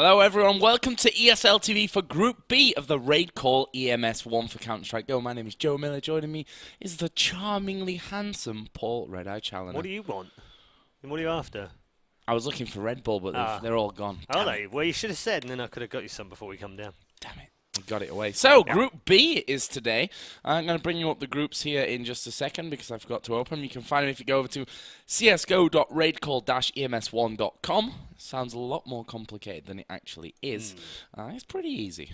Hello everyone, welcome to ESL TV for Group B of the RaidCall EMS 1 for Counter-Strike Go. My name is Joe Miller. Joining me is the charmingly handsome Paul Red-Eye Challenger. What do you want? And what are you after? I was looking for Red Bull, but they're all gone. Are they? Well, you should have said, and then I could have got you some before we come down. Damn it. Got it away. So, Group B is today. I'm going to bring you up the groups here in just a second because I forgot to open them. You can find them if you go over to csgo.raidcall-ems1.com. Sounds a lot more complicated than it actually is. It's pretty easy.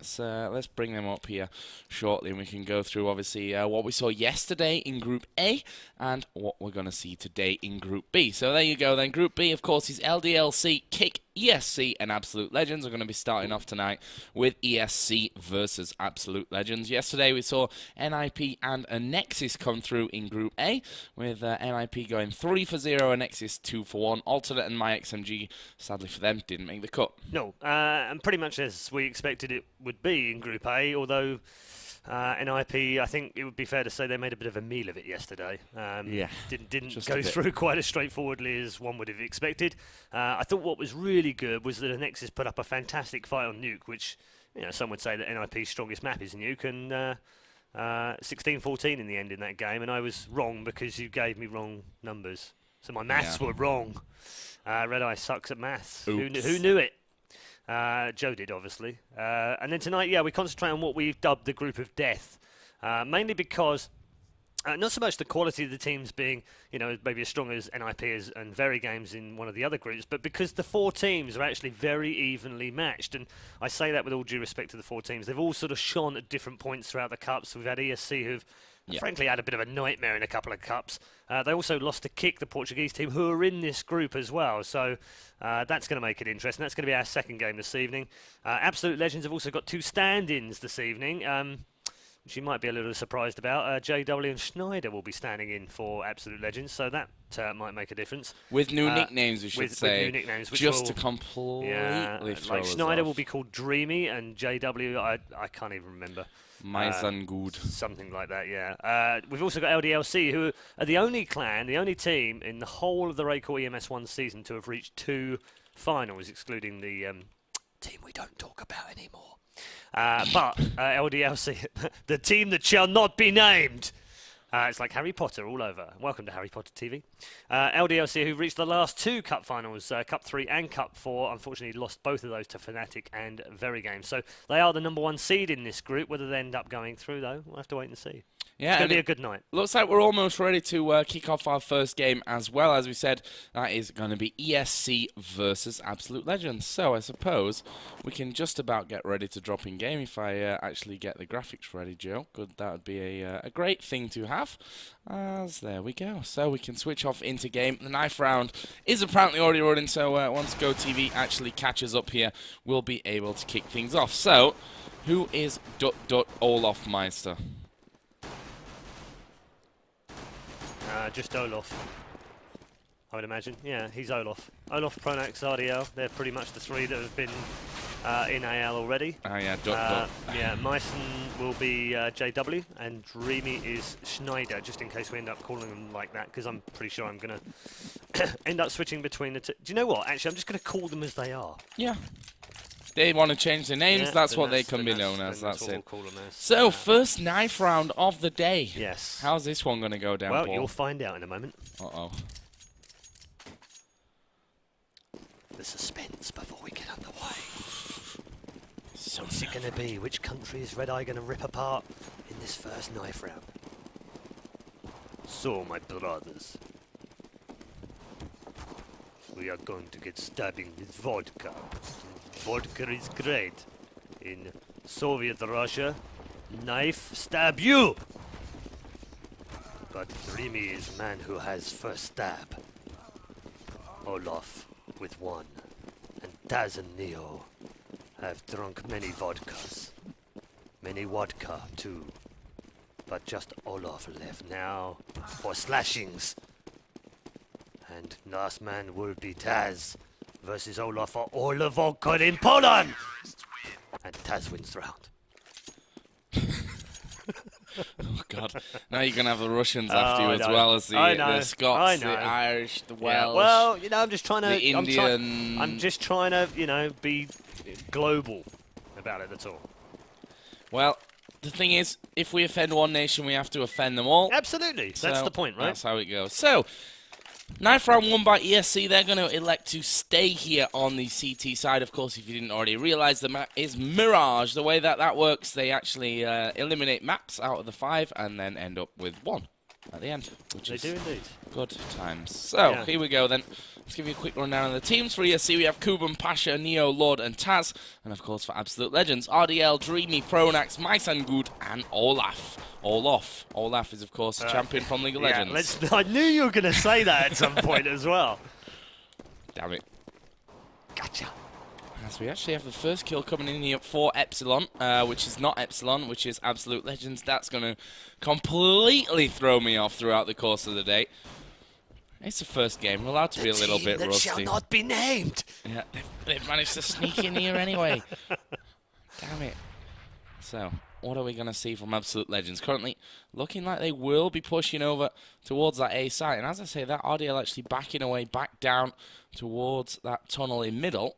So let's bring them up here shortly, and we can go through obviously what we saw yesterday in Group A and what we're going to see today in Group B. So there you go. Then Group B, of course, is LDLC, Kick, ESC, and Absolute Legends. We're going to be starting off tonight with ESC versus Absolute Legends. Yesterday we saw NIP and a Nexus come through in Group A, with NIP going 3-for-0 and Nexus 2-for-1. Alternate and MyXMG, sadly for them, didn't make the cut. No, and pretty much as we expected it would be in Group A, although NIP, I think it would be fair to say they made a bit of a meal of it yesterday. Didn't go through quite as straightforwardly as one would have expected. I thought what was really good was that the Nexus put up a fantastic fight on Nuke, which, you know, some would say that NIP's strongest map is Nuke, and 16-14 in the end in that game, and I was wrong because you gave me wrong numbers. So my maths were wrong. Red-Eye sucks at maths. Who knew it? Joe did, obviously. And then tonight, we concentrate on what we've dubbed the Group of Death, mainly because not so much the quality of the teams being, you know, maybe as strong as NIP and Very Games in one of the other groups, but because the four teams are actually very evenly matched. And I say that with all due respect to the four teams. They've all sort of shone at different points throughout the Cups. We've had ESC who've frankly had a bit of a nightmare in a couple of Cups. They also lost to Kick, the Portuguese team, who are in this group as well. So that's going to make it interesting. That's going to be our second game this evening. Absolute Legends have also got two stand-ins this evening, which you might be a little surprised about. JW and Schneider will be standing in for Absolute Legends, so that might make a difference. With new nicknames, we should say. With new nicknames, which just to completely throw like us Schneider off. will be called Dreamy, and JW, I can't even remember. My son good. Something like that, yeah. We've also got LDLC, who are the only clan, the only team in the whole of the RaidCall EMS 1 season to have reached 2 finals, excluding the team we don't talk about anymore. But LDLC, the team that shall not be named. It's like Harry Potter all over. Welcome to Harry Potter TV. LDLC, who reached the last 2 Cup finals, Cup 3 and Cup 4, unfortunately lost both of those to Fnatic and Very Games. So they are the #1 seed in this group. Whether they end up going through, though, we'll have to wait and see. Yeah, it's going to be a good night. Looks like we're almost ready to kick off our first game as well. As we said, that is going to be ESC versus Absolute Legends. So I suppose we can just about get ready to drop in game if I actually get the graphics ready, Joe. Good, that would be a great thing to have. As there we go. So we can switch off into game. The knife round is apparently already running, so once GoTV actually catches up here, we'll be able to kick things off. So, who is Olaf Meister? Just Olaf, I would imagine. Yeah, he's Olaf. Olaf, Pronax, RDL, they're pretty much the 3 that have been in AL already. Oh, yeah, yeah, Meissen will be JW, and Dreamy is Schneider, just in case we end up calling them like that, because I'm pretty sure I'm going to end up switching between the two. Do you know what? Actually, I'm just going to call them as they are. Yeah. They want to change their names, yeah, that's what they can be known as, that's it. We'll call them as. So, first knife round of the day. Yes. How's this one going to go down, Well, Paul? you'll find out in a moment. Uh-oh. The suspense before we get underway. So What's it going to be? Which country is Red-Eye going to rip apart in this first knife round? So, my brothers, we are going to get stabbing with vodka. Vodka is great. In Soviet Russia, knife stab you! But Dreamy is man who has first stab. Olaf with 1. And Taz and Neo have drunk many vodkas. Many vodka too. But just Olaf left now for slashings. And last man will be Taz versus Olaf for all the vodka in Poland! And Taz wins the round. Oh, God. God. Now you're going to have the Russians after you as well as the Scots, the Irish, the Welsh. Yeah, well, you know, I'm just trying to... The Indian... I'm just trying to, you know, be global about it, that's all. Well, the thing is, if we offend one nation, we have to offend them all. Absolutely. So that's the point, right? That's how it goes. So... 9th round won by ESC. They're going to elect to stay here on the CT side. Of course, if you didn't already realize, the map is Mirage. The way that works, they actually eliminate maps out of the 5 and then end up with 1 at the end. Which is do indeed. Good times. So, here we go then. Let's give you a quick rundown of the teams. For ESC, we have Kuban, Pasha, Neo, Lord, and Taz. And of course, for Absolute Legends, RDL, Dreamy, Pronax, Good, and Olaf. Olaf is, of course, a champion from League of Legends. I knew you were going to say that at some point as well. Damn it. Gotcha. So we actually have the first kill coming in here for Epsilon, which is not Epsilon, which is Absolute Legends. That's going to completely throw me off throughout the course of the day. It's the first game. We're allowed to be a little bit rusty. Shall not be named. Yeah, they've managed to sneak in here anyway. Damn it. So, what are we going to see from Absolute Legends? Currently, looking like they will be pushing over towards that A site. And as I say, that RDL actually backing away back down towards that tunnel in middle.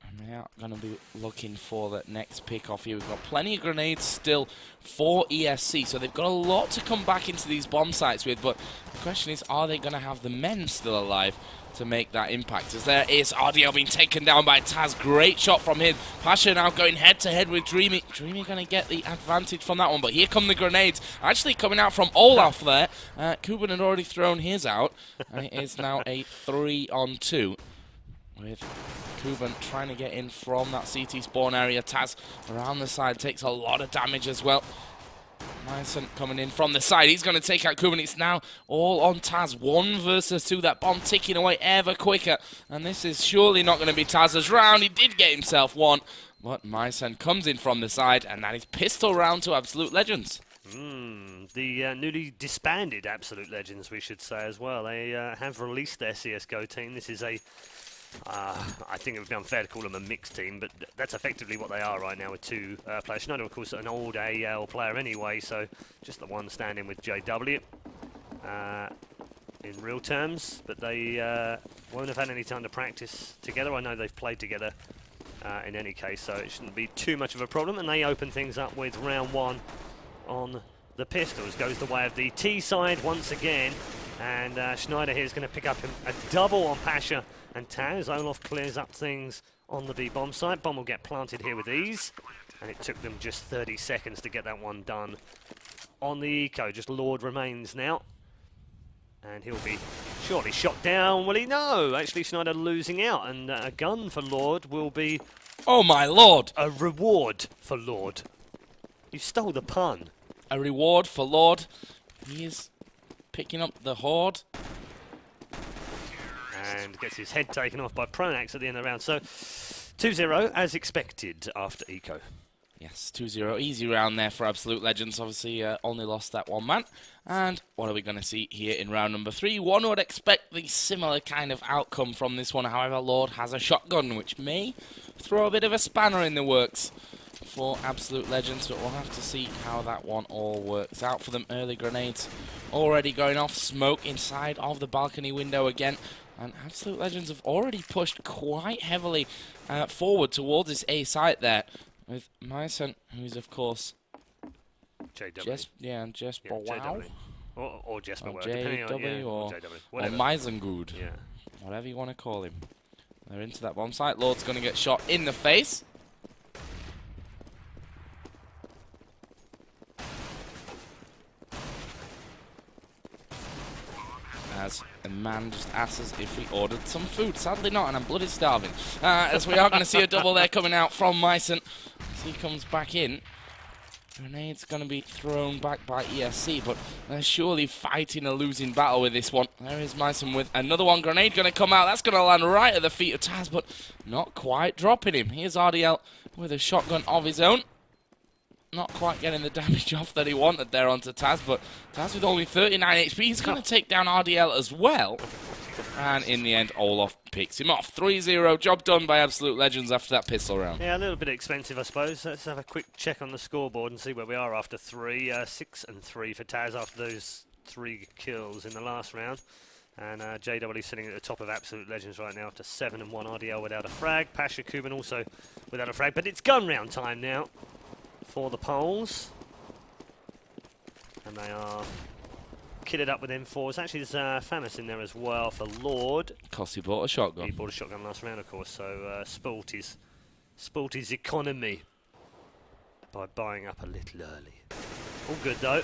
And they are going to be looking for the next pick off here. We've got plenty of grenades still for ESC, so they've got a lot to come back into these bomb sites with, but the question is, are they going to have the men still alive to make that impact? As there is RDL being taken down by Taz. Great shot from him. Pasha now going head-to-head with Dreamy. Dreamy going to get the advantage from that one, but here come the grenades. Actually coming out from Olaf there. Kuban had already thrown his out, and it is now a 3-on-2. With Kuban trying to get in from that CT spawn area. Taz around the side takes a lot of damage as well. Myson coming in from the side. He's going to take out Kuban. It's now all on Taz. 1 versus 2. That bomb ticking away ever quicker. And this is surely not going to be Taz's round. He did get himself 1. But Myson comes in from the side. And that is pistol round to Absolute Legends. The newly disbanded Absolute Legends, we should say as well. They have released their CSGO team. This is a... I think it would be unfair to call them a mixed team, but that's effectively what they are right now with 2 players. Schneider, of course, an old AL player anyway, so just the one standing with JW in real terms. But they won't have had any time to practice together. I know they've played together in any case, so it shouldn't be too much of a problem. And they open things up with round 1 on the pistols. Goes the way of the T side once again, and Schneider here is going to pick up a double on Pasha and Taz. Olaf clears up things on the B bomb site. Bomb will get planted here with ease, and it took them just 30 seconds to get that one done on the eco. Just Lord remains now, and he'll be surely shot down. Will he? No, actually Schneider losing out, and a gun for Lord will be... Oh my lord! A reward for Lord. You stole the pun. A reward for Lord. He is picking up the horde. And gets his head taken off by Pronax at the end of the round. So 2-0 as expected after eco. Yes, 2-0. Easy round there for Absolute Legends. Obviously, only lost that 1 man. And what are we going to see here in round number 3? One would expect the similar kind of outcome from this one. However, Lord has a shotgun, which may throw a bit of a spanner in the works for Absolute Legends, but we'll have to see how that one all works out for them. Early grenades already going off. Smoke inside of the balcony window again. And Absolute Legends have already pushed quite heavily forward towards this A site there, with Myson, who's of course JW. Jesper Wow. Or Jesper Wow, JW or whatever. Mysengood. Yeah. Whatever you want to call him. They're into that bomb site. Lord's going to get shot in the face. As a man just asks us if we ordered some food. Sadly not, and I'm bloody starving. As we are going to see a double there coming out from Myson. As he comes back in. Grenade's going to be thrown back by ESC, but they're surely fighting a losing battle with this one. There is Myson with another one. Grenade going to come out. That's going to land right at the feet of Taz, but not quite dropping him. Here's RDL with a shotgun of his own. Not quite getting the damage off that he wanted there onto Taz, but Taz with only 39 HP, he's going to take down RDL as well. And in the end, Olaf picks him off. 3-0, job done by Absolute Legends after that pistol round. Yeah, a little bit expensive, I suppose. Let's have a quick check on the scoreboard and see where we are after 3. 6 and 3 for Taz after those 3 kills in the last round. And JW sitting at the top of Absolute Legends right now after 7 and 1. RDL without a frag. Pasha Kuban also without a frag. But it's gun round time now for the Poles. And they are kitted up with M4s. Actually, there's Famis in there as well for Lord. Because he bought a shotgun. He bought a shotgun last round, of course, so spoilt his economy by buying up a little early. All good, though.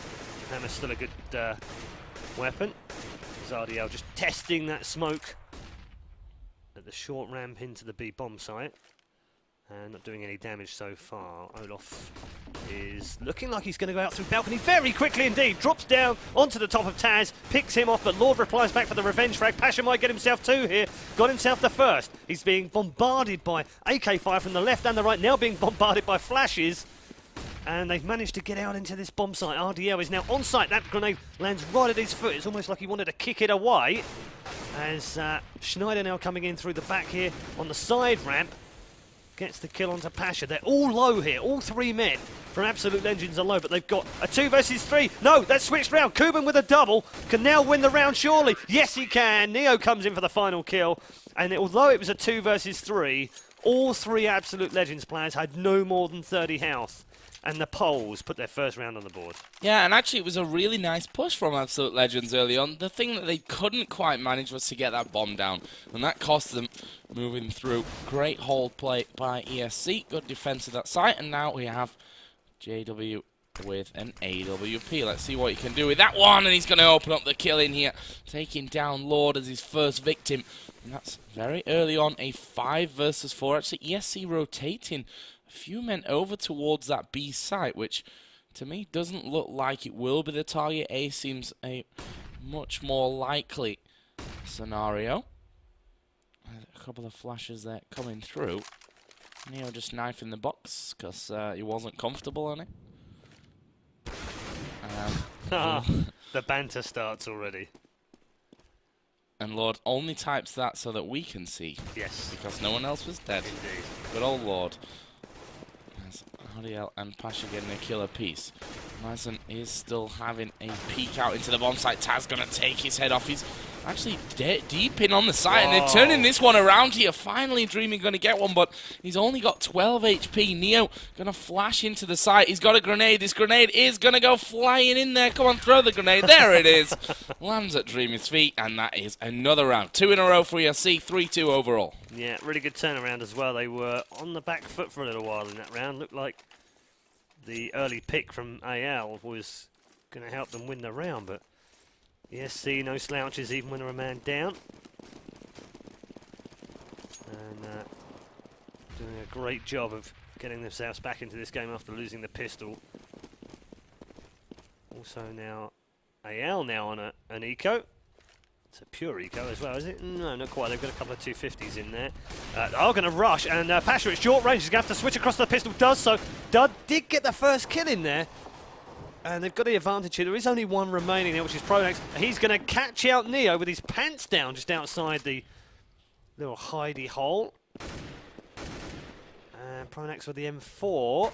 Hammer's still a good weapon. Zardiel just testing that smoke at the short ramp into the B bomb site. And not doing any damage so far. Olaf is looking like he's going to go out through balcony very quickly indeed. Drops down onto the top of Taz, picks him off, but Lord replies back for the revenge frag. Pasha might get himself 2 here. Got himself the first. He's being bombarded by AK fire from the left and the right, now being bombarded by flashes. And they've managed to get out into this bomb site. RDL is now on site. That grenade lands right at his foot. It's almost like he wanted to kick it away. As Schneider now coming in through the back here on the side ramp. Gets the kill onto Pasha. They're all low here. All 3 men from Absolute Legends are low, but they've got a 2 versus 3. No, that's switched round. Kuban with a double can now win the round, surely. Yes, he can. Neo comes in for the final kill. And although it was a 2 versus 3, all 3 Absolute Legends players had no more than 30 health. And the Poles put their first round on the board. Yeah, and actually it was a really nice push from Absolute Legends early on. The thing that they couldn't quite manage was to get that bomb down. And that cost them moving through. Great hold play by ESC. Good defense of that site. And now we have JW with an AWP. Let's see what he can do with that one. And he's going to open up the kill in here. Taking down Lord as his first victim. And that's very early on. A 5 versus 4. Actually, ESC rotating a few men over towards that B site, which to me doesn't look like it will be the target. A seems a much more likely scenario. A couple of flashes there coming through. Neo just knifing the box because he wasn't comfortable on it. The banter starts already. And Lord only types that so that we can see. Yes. Because no one else was dead. Indeed. Good old Lord. RDL and Pasha getting a killer piece. Mason is still having a peek out into the bomb site. Taz gonna take his head off. He's actually deep in on the site, and they're turning this one around here. Finally dreaming gonna get one, but he's only got 12 HP. Neo gonna flash into the site. He's got a grenade. This grenade is gonna go flying in there. Come on, throw the grenade. There it is. Lands at Dreamy's feet, and that is another round. 2 in a row for ESC, 3-2 overall. Yeah, really good turnaround as well. They were on the back foot for a little while in that round. Looked like the early pick from AL was going to help them win the round, but ESC, no slouches even when they're a man down. And doing a great job of getting themselves back into this game after losing the pistol. Also now AL now on an eco. It's a pure eco as well, is it? No, not quite. They've got a couple of 250s in there. Are going to rush, and Pasha at short range is going to have to switch across the pistol. Does so. Dud did get the first kill in there, and they've got the advantage here. There is only one remaining there, which is Pronax. He's going to catch out Neo with his pants down just outside the little hidey hole. And Pronax with the M4.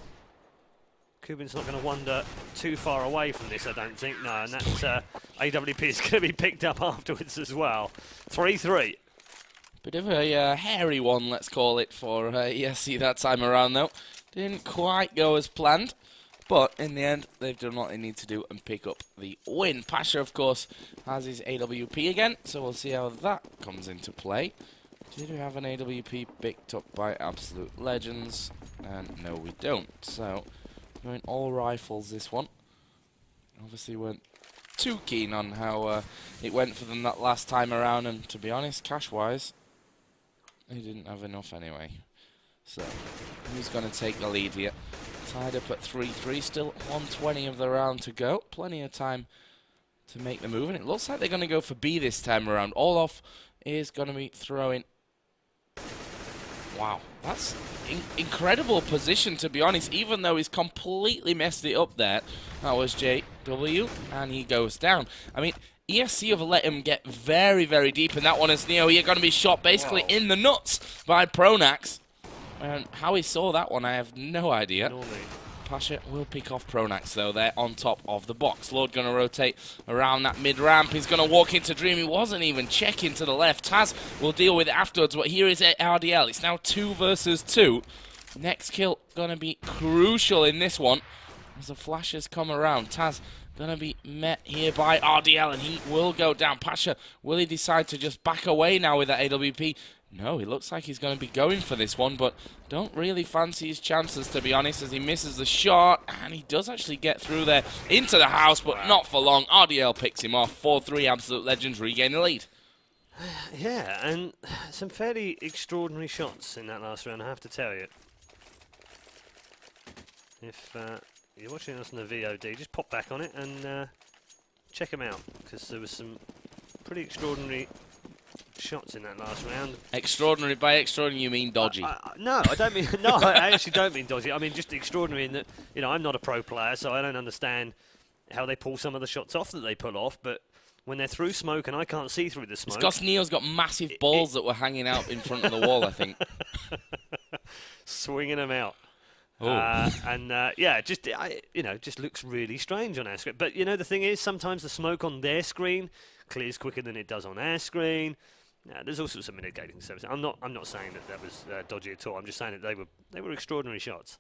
Kuban's not going to wander too far away from this, I don't think. No, and that AWP is going to be picked up afterwards as well. 3-3. Bit of a hairy one, let's call it, for ESC that time around, though. Didn't quite go as planned, but in the end, they've done what they need to do and pick up the win. Pasha, of course, has his AWP again, so we'll see how that comes into play. Did we have an AWP picked up by Absolute Legends? And no, we don't. So going all rifles this one. Obviously weren't too keen on how it went for them that last time around, and to be honest, cash-wise, they didn't have enough anyway. So who's going to take the lead here? Tied up at 3-3, still 120 of the round to go. Plenty of time to make the move, and it looks like they're going to go for B this time around. Olaf is going to be throwing. Wow, that's incredible position, to be honest, even though he's completely messed it up there. That was JW, and he goes down. I mean, ESC have let him get very, very deep in that one as Neo here going to be shot basically in the nuts by Pronax. And how he saw that one, I have no idea. Pasha will pick off Pronax, though. They're on top of the box. Lord going to rotate around that mid-ramp. He's going to walk into Dream. He wasn't even checking to the left. Taz will deal with it afterwards, but here is RDL. It's now 2 versus 2. Next kill going to be crucial in this one as the flashes come around. Taz going to be met here by RDL, and he will go down. Pasha, will he decide to just back away now with that AWP? No, it looks like he's going to be going for this one, but don't really fancy his chances, to be honest, as he misses the shot, and he does actually get through there into the house, but not for long. RDL picks him off. 4-3, Absolute Legends regain the lead. Yeah, and some fairly extraordinary shots in that last round, I have to tell you. If you're watching us on the VOD, just pop back on it and check them out, because there was some pretty extraordinary shots in that last round. Extraordinary. By extraordinary, you mean dodgy? No, I don't mean. No, I actually don't mean dodgy. I mean just extraordinary in that, you know, I'm not a pro player, so I don't understand how they pull some of the shots off that they pull off. But when they're through smoke and I can't see through the smoke, it's because Neo's got massive balls that were hanging out in front of the wall, I think. Swinging them out. Yeah, just you know, just looks really strange on our screen. But you know, the thing is, sometimes the smoke on their screen clears quicker than it does on our screen. There's all sorts of mitigating services. I'm not saying that was dodgy at all. I'm just saying that they were extraordinary shots.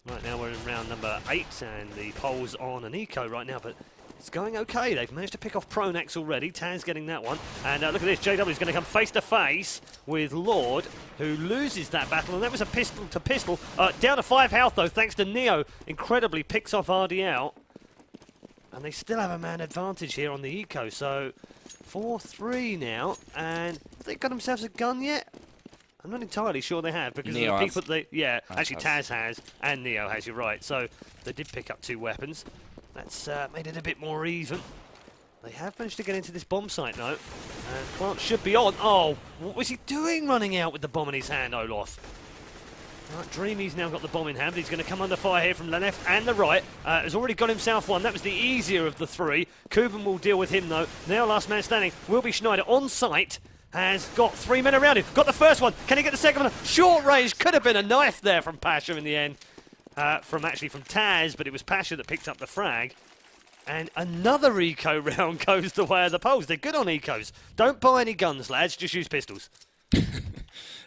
Right now we're in round number 8, and the poll's on an eco right now, but it's going okay. They've managed to pick off Pronax already. Taz getting that one. And look at this. JW is going to come face-to-face with Lord, who loses that battle. And that was a pistol-to-pistol. Down to 5 health, though, thanks to Neo. Incredibly picks off RDL. And they still have a man advantage here on the eco. So 4-3 now. And have they got themselves a gun yet? I'm not entirely sure they have, because Neo the people actually Taz has and Neo has, you're right. So they did pick up 2 weapons. That's made it a bit more even. They have managed to get into this bomb site, though. And Plant should be on. Oh, what was he doing running out with the bomb in his hand, Olaf? Right, Dreamy's now got the bomb in hand. He's going to come under fire here from the left and the right. Has already got himself one. That was the easier of the 3. Kuban will deal with him, though. Now last man standing will be Schneider on site. Has got 3 men around him. Got the first one. Can he get the second one? Short range. Could have been a knife there from Pasha in the end. From Taz, but it was Pasha that picked up the frag. And another eco round goes the way of the poles. They're good on ecos. Don't buy any guns, lads. Just use pistols.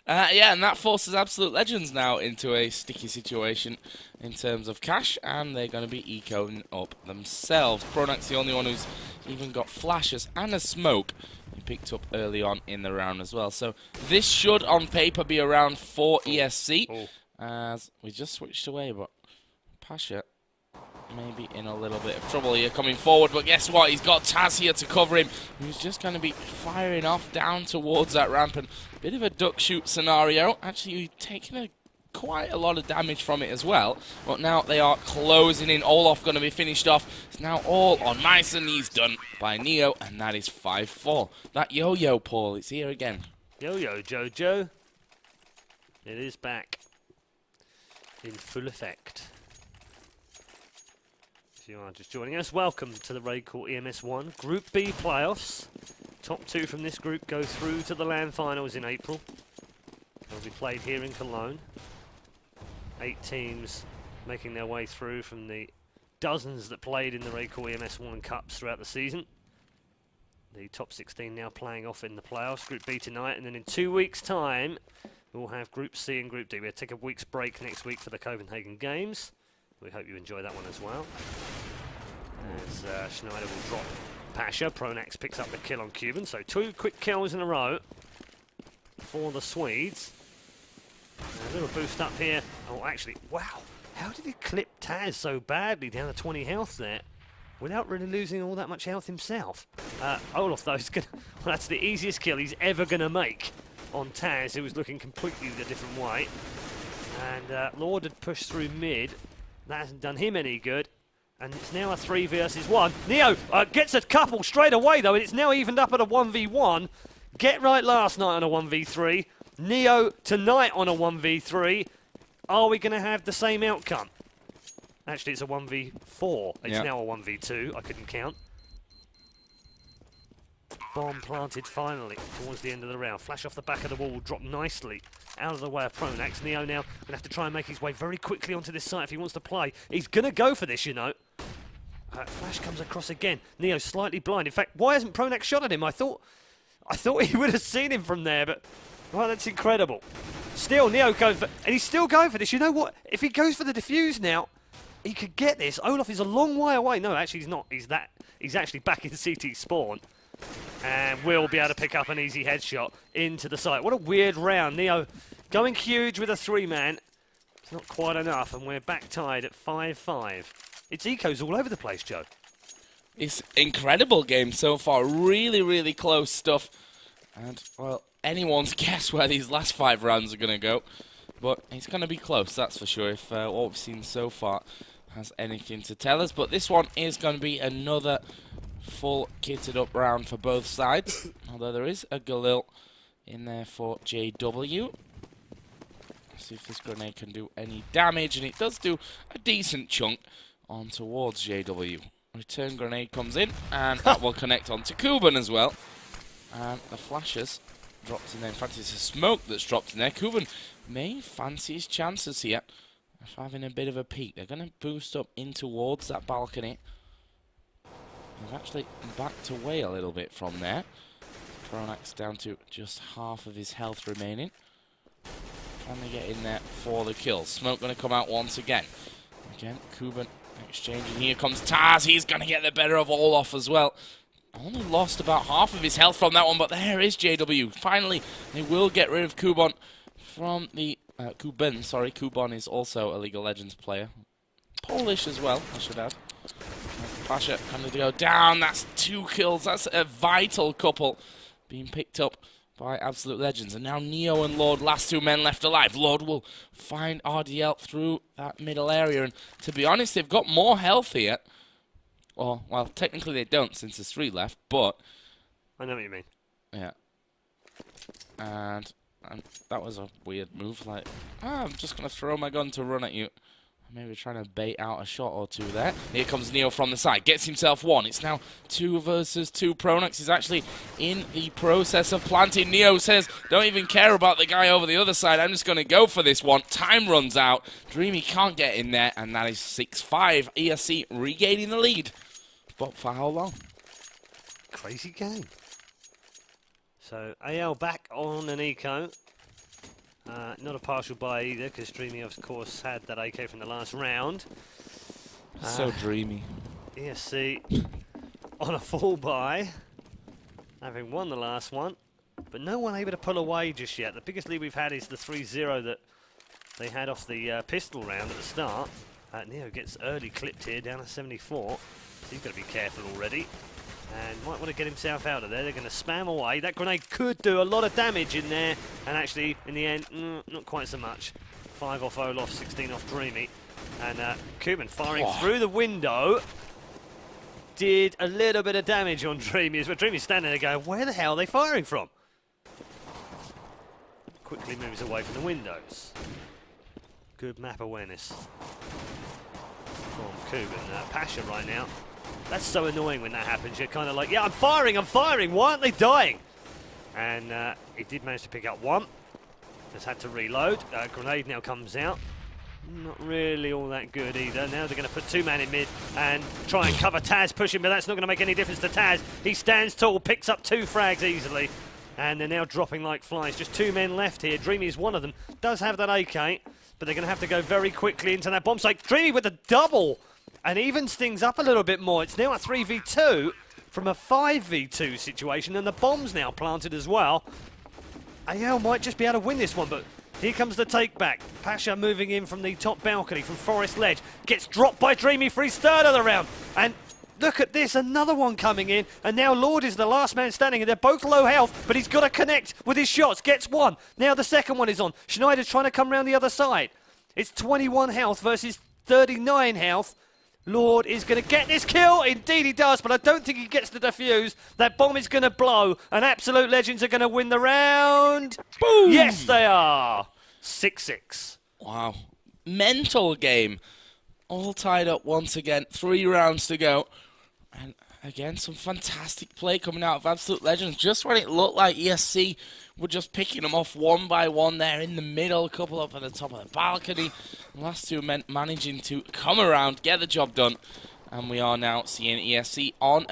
Yeah, and that forces Absolute Legends now into a sticky situation in terms of cash, and they're going to be ecoing up themselves. Pronax the only one who's even got flashes and a smoke. He picked up early on in the round as well. So this should, on paper, be a round for ESC. As we just switched away, but Pasha maybe in a little bit of trouble here coming forward, but guess what? He's got Taz here to cover him, who's just going to be firing off down towards that ramp, and a bit of a duck shoot scenario. Actually, taking quite a lot of damage from it as well, but now they are closing in. Olaf going to be finished off. It's now all on Nice, and he's done by Neo, and that is 5-4. That yo-yo, Paul, it's here again. Yo-yo, Jojo. It is back in full effect. If you are just joining us, welcome to the RaidCall EMS 1 Group B playoffs. Top 2 from this group go through to the LAN finals in April. They'll be played here in Cologne. 8 teams making their way through from the dozens that played in the RaidCall EMS 1 Cups throughout the season. The top 16 now playing off in the playoffs. Group B tonight, and then in 2 weeks' time, we'll have Group C and Group D. We'll take a week's break next week for the Copenhagen Games. We hope you enjoy that one as well. As Schneider will drop Pasha. Pronax picks up the kill on Cuban. So 2 quick kills in a row for the Swedes. A little boost up here. Oh, actually, wow. How did he clip Taz so badly down to 20 health there without really losing all that much health himself? Olaf, though, is gonna, well, that's the easiest kill he's ever going to make on Taz, who was looking completely a different way. And Lord had pushed through mid. That hasn't done him any good. And it's now a 3 versus 1. Neo gets a couple straight away, though, and it's now evened up at a 1v1. Get right last night on a 1v3. Neo tonight on a 1v3. Are we going to have the same outcome? Actually, it's a 1v4. It's now a 1v2. I couldn't count. bomb planted finally towards the end of the round. Flash off the back of the wall, drop nicely out of the way of Pronax. Neo now going to have to try and make his way very quickly onto this site if he wants to play. He's going to go for this, you know. Flash comes across again. Neo slightly blind. In fact, why hasn't Pronax shot at him? I thought he would have seen him from there, but well, that's incredible. Still, Neo goes for, and he's still going for this. You know what? If he goes for the defuse now, he could get this. Olaf is a long way away. No, actually, he's not. He's actually back in CT spawn, and will be able to pick up an easy headshot into the site. What a weird round. Neo going huge with a 3-man. It's not quite enough, and we're back tied at 5-5. It's ecos all over the place, Joe. It's incredible game so far. Really, really close stuff. And, well, anyone's guess where these last 5 rounds are going to go. But it's going to be close, that's for sure, if what we've seen so far has anything to tell us. But this one is going to be another full kitted up round for both sides. Although there is a Galil in there for JW. See if this grenade can do any damage. And it does do a decent chunk on towards JW. Return grenade comes in, and that will connect onto Kuban as well. And the flashes dropped in there. In fact, it's a smoke that's dropped in there. Kuban may fancy his chances here of having a bit of a peek. They're going to boost up in towards that balcony. They've actually backed away a little bit from there. Pronax down to just half of his health remaining. Can they get in there for the kill? Smoke going to come out once again. Again, Kuban exchanging. Here comes Taz. He's going to get the better of Olaf as well. Only lost about half of his health from that one, but there is JW. Finally, they will get rid of Kuban from the... Kuban, sorry. Kuban is also a League of Legends player. Polish as well, I should add. Pasha kind of go down. That's 2 kills. That's a vital couple being picked up by absolute legends. And now Neo and Lord, last 2 men left alive. Lord will find RDL through that middle area. And to be honest, they've got more health here. Or, well, technically they don't since there's 3 left, but... I know what you mean. Yeah. And that was a weird move. Like, I'm just going to throw my gun to run at you. Maybe trying to bait out a shot or 2 there. Here comes Neo from the side. Gets himself 1. It's now 2 versus 2. Pronax is actually in the process of planting. Neo says, don't even care about the guy over the other side. I'm just going to go for this one. Time runs out. Dreamy can't get in there. And that is 6-5. ESC regaining the lead. But for how long? Crazy game. So, AL back on an eco. Not a partial buy either, because Dreamy, of course, had that AK from the last round. So dreamy. ESC on a full buy, having won the last one, but no one able to pull away just yet. The biggest lead we've had is the 3-0 that they had off the pistol round at the start. Neo gets early clipped here, down to 74. So he's got to be careful already. And might want to get himself out of there. They're going to spam away. That grenade could do a lot of damage in there. And actually, in the end, not quite so much. 5 off Olaf, 16 off Dreamy. And Kuban firing through the window. Did a little bit of damage on Dreamy. But Dreamy's standing there going, where the hell are they firing from? Quickly moves away from the windows. Good map awareness from Kuban. Pasha right now. That's so annoying when that happens. You're kind of like, yeah, I'm firing. Why aren't they dying? And he did manage to pick up 1. Just had to reload. Grenade now comes out. Not really all that good either. Now they're going to put 2 man in mid and try and cover Taz, push him, but that's not going to make any difference to Taz. He stands tall, picks up 2 frags easily. And they're now dropping like flies. Just 2 men left here. Dreamy is one of them. Does have that AK, but they're going to have to go very quickly into that bomb site. Dreamy with a double! And evens things up a little bit more. It's now a 3v2 from a 5v2 situation, and the bomb's now planted as well. AL might just be able to win this one, but here comes the take back. Pasha moving in from the top balcony from Forest Ledge. Gets dropped by Dreamy for his 3rd of the round. And look at this, another one coming in. And now Lord is the last man standing, and they're both low health, but he's got to connect with his shots. Gets 1. Now the second one is on. Schneider's trying to come around the other side. It's 21 health versus 39 health. Lord is going to get this kill. Indeed he does, but I don't think he gets the defuse. That bomb is going to blow, and Absolute Legends are going to win the round. Boom! Yes, they are. 6-6. Wow. Mental game. All tied up once again. 3 rounds to go. And Again, some fantastic play coming out of Absolute Legends. Just when it looked like ESC were just picking them off one by one there in the middle, a couple up at the top of the balcony. The last two men managing to come around, get the job done. And we are now seeing ESC on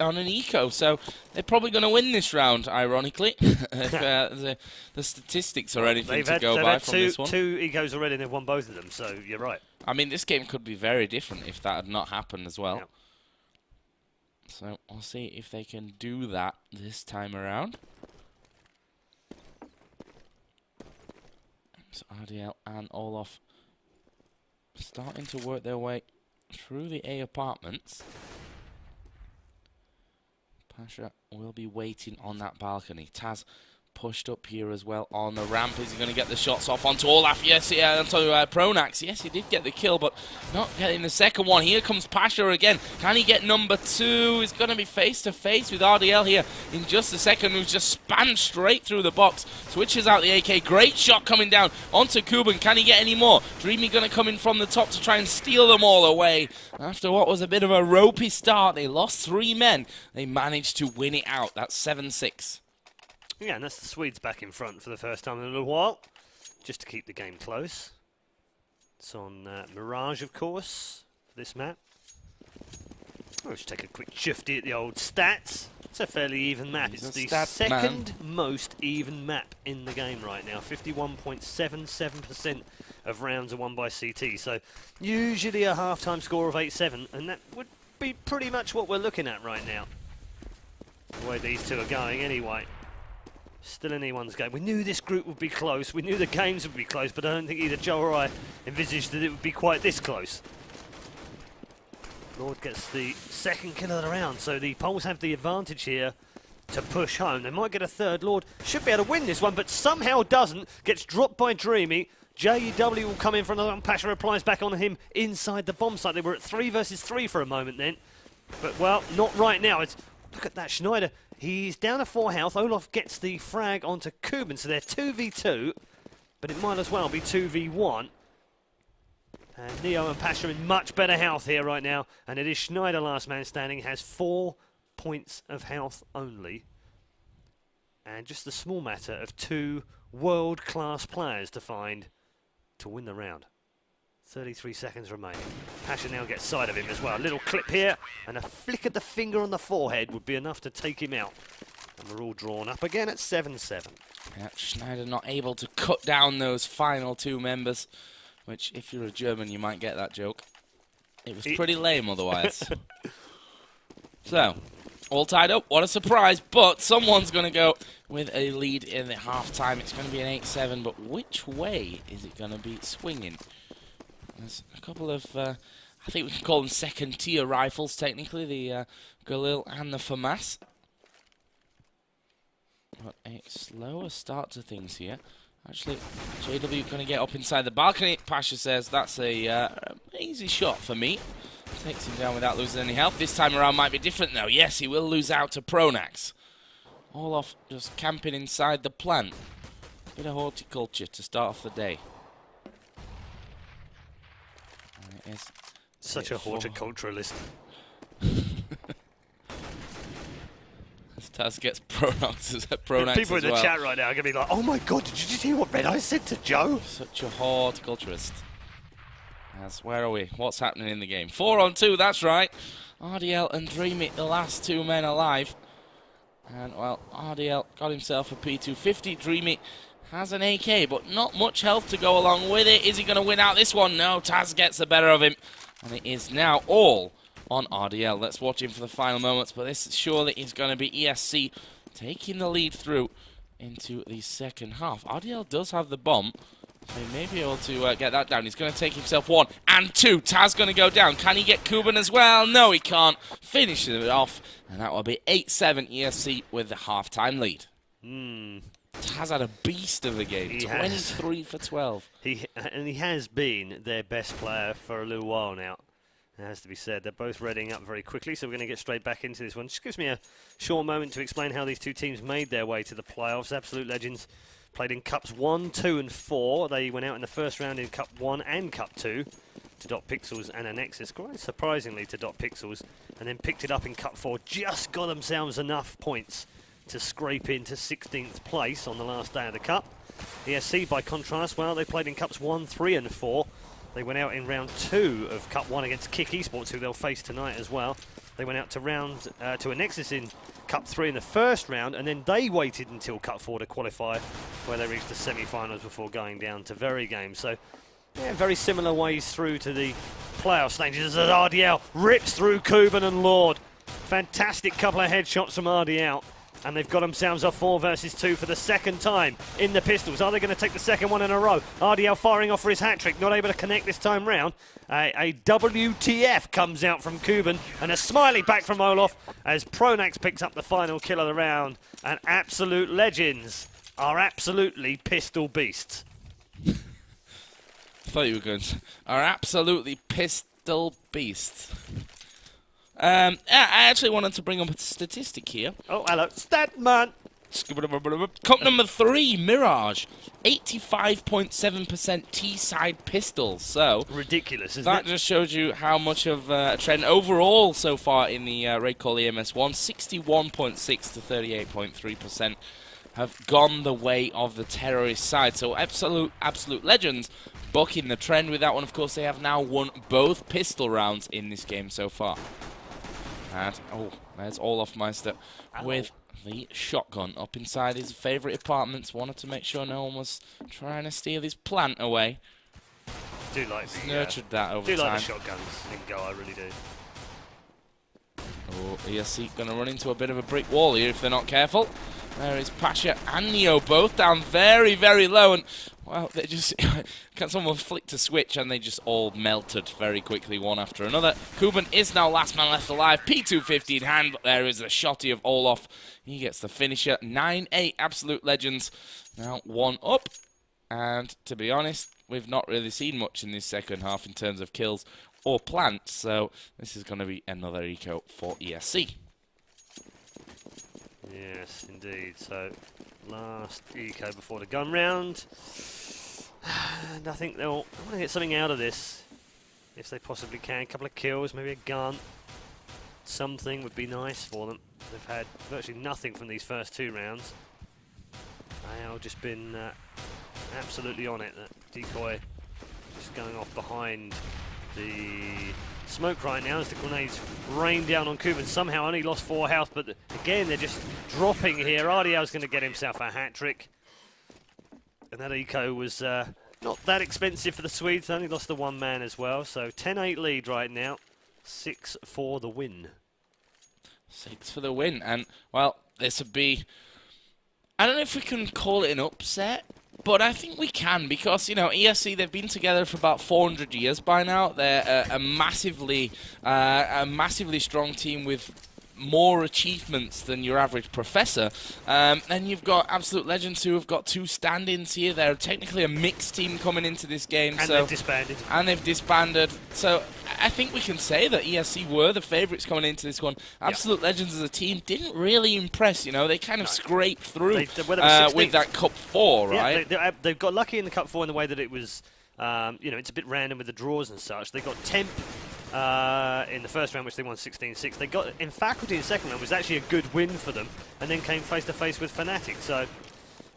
an eco. So they're probably going to win this round, ironically. If the statistics are anything to go by from this one. Two ecos already and they've won both of them, so you're right. I mean, this game could be very different if that had not happened as well. Yep. So we'll see if they can do that this time around. So RDL and Olaf starting to work their way through the A apartments. Pasha will be waiting on that balcony. Taz pushed up here as well on the ramp. Is he going to get the shots off onto Olaf? Yes, onto Pronax. Yes, he did get the kill, but not getting the second one. Here comes Pasha again. Can he get number two? He's going to be face-to-face with RDL here in just a second, who's just spammed straight through the box. Switches out the AK. Great shot coming down onto Kuban. Can he get any more? Dreamy going to come in from the top to try and steal them all away. After what was a bit of a ropey start, they lost 3 men. They managed to win it out. That's 7-6. Yeah, and that's the Swedes back in front for the first time in a little while, just to keep the game close. It's on Mirage, of course, for this map. Let's take a quick shifty at the old stats. It's a fairly even map. It's the second most even map in the game right now. 51.77% of rounds are won by CT. So usually a half-time score of 8-7, and that would be pretty much what we're looking at right now. The way these two are going anyway. Still anyone's game. We knew this group would be close. We knew the games would be close, but I don't think either Joe or I envisaged that it would be quite this close. Lord gets the second kill of the round, so the Poles have the advantage here to push home. They might get a third. Lord should be able to win this one, but somehow doesn't. Gets dropped by Dreamy. JEW will come in for another one. Pasha replies back on him inside the bomb site. They were at 3 versus 3 for a moment then. But, well, not right now. Look at that, Schneider. He's down to 4 health. Olaf gets the frag onto Kuban, so they're 2v2, but it might as well be 2v1. And Neo and Pasha in much better health here right now, and it is Schneider last man standing. He has 4 points of health only, and just the small matter of 2 world-class players to find to win the round. 33 seconds remaining. Pasha now gets sight of him as well. A little clip here, and a flick of the finger on the forehead would be enough to take him out. And we're all drawn up again at 7-7. Yeah, Schneider not able to cut down those final 2 members, which, if you're a German, you might get that joke. It was pretty lame otherwise. So, all tied up. What a surprise, but someone's going to go with a lead in the half-time. It's going to be an 8-7, but which way is it going to be swinging? There's a couple of, I think we can call them second-tier rifles, technically, the Galil and the FAMAS. But a slower start to things here. Actually, JW going to get up inside the balcony. Pasha says that's a easy shot for me. Takes him down without losing any health. This time around might be different, though. Yes, he will lose out to Pronax. Olaf just camping inside the plant. Bit of horticulture to start off the day. Such a horticulturalist. Taz gets Pronax as People in the well. chat right now are going to be like, oh my god, did you just hear what Red Eye said to Joe? Such a horticulturist. Where are we? What's happening in the game? 4-on-2, that's right. RDL and Dreamy, the last 2 men alive. And, well, RDL got himself a P250. Dreamy has an AK, but not much health to go along with it. Is he going to win out this one? No, Taz gets the better of him. And it is now all on RDL. Let's watch him for the final moments, but this surely is going to be ESC taking the lead through into the second half. RDL does have the bomb, so he may be able to get that down. He's going to take himself 1 and 2. Taz going to go down. Can he get Kuban as well? No, he can't. Finishes it off, and that will be 8-7 ESC with the half-time lead. Taz had a beast of a game, 23 for 12. He has been their best player for a little while now. It has to be said. They're both readying up very quickly, so we're going to get straight back into this one. Just gives me a short moment to explain how these two teams made their way to the playoffs. Absolute Legends Played in Cups 1, 2 and 4. They went out in the first round in Cup 1 and Cup 2 to Dot Pixels and Anexus, quite surprisingly to Dot Pixels, and then picked it up in Cup 4. Just got themselves enough points to scrape into 16th place on the last day of the Cup. ESC, by contrast, well, they played in Cups 1, 3 and 4. They went out in round 2 of Cup 1 against Kick Esports, who they'll face tonight as well. They went out to Anexus in Cup 3 in the first round, and then they waited until Cup 4 to qualify, where they reached the semi-finals before going down to Very Games. So, yeah, very similar ways through to the playoff stages as RDL rips through Kuban and Lord. Fantastic couple of headshots from RDL. And they've got themselves a 4 versus 2 for the second time in the pistols. Are they going to take the second one in a row? RDL firing off for his hat-trick, not able to connect this time round. A WTF comes out from Kuban, and a smiley back from Olaf as Pronax picks up the final kill of the round. And Absolute Legends are absolutely pistol beasts. I thought you were going to... Are absolutely pistol beasts. I actually wanted to bring up a statistic here. Oh, hello. Statman! Cup number 3, Mirage. 85.7% T-side pistols. So ridiculous, isn't that it? just shows you how much of a trend overall so far in the RaidCall EMS 1. 61.6 to 38.3% have gone the way of the terrorist side. So absolute legends bucking the trend with that one. Of course, they have now won both pistol rounds in this game so far. And, oh, there's Olaf Meister with the shotgun up inside his favourite apartments. Wanted to make sure no one was trying to steal his plant away. Do like the, nurtured that over time. Do like time. the shotguns in Go, I really do. Oh, ESC going to run into a bit of a brick wall here if they're not careful. There is Pasha and Neo both down very, very low. And, well, they just... someone flicked a switch and they just all melted very quickly, one after another. Kuban is now last man left alive. P250 in hand, but there is a shotty of Olaf. He gets the finisher. 9-8 Absolute Legends. Now 1 up. And, to be honest, we've not really seen much in this second half in terms of kills or plants. So, this is going to be another eco for ESC. Yes, indeed. So, last eco before the gun round. And I think they'll want to get something out of this, if they possibly can. A couple of kills, maybe a gun. Something would be nice for them. They've had virtually nothing from these first 2 rounds. They've just been absolutely on it. That decoy just going off behind the smoke right now as the grenades rain down on Kuban. Somehow only lost 4 health, but again they're just dropping here. RDL's going to get himself a hat-trick. And that eco was not that expensive for the Swedes. They only lost the 1 man as well. So 10-8 lead right now. 6 for the win. 6 for the win. And, well, this would be... I don't know if we can call it an upset, but I think we can because, you know, ESC, they've been together for about 400 years by now. They're a massively strong team with more achievements than your average professor. And you've got Absolute Legends who have got 2 stand-ins here. They're technically a mixed team coming into this game. And they've disbanded. And they've disbanded. So I think we can say that ESC were the favourites coming into this one. Absolute Legends as a team didn't really impress, you know. They kind of scraped through with that Cup 4, right? Yeah, they've got lucky in the Cup 4 in the way that it was, you know, it's a bit random with the draws and such. They got Temp in the first round, which they won 16-6. They got in Faculty in the second round, was actually a good win for them, and then came face-to-face with Fnatic. So,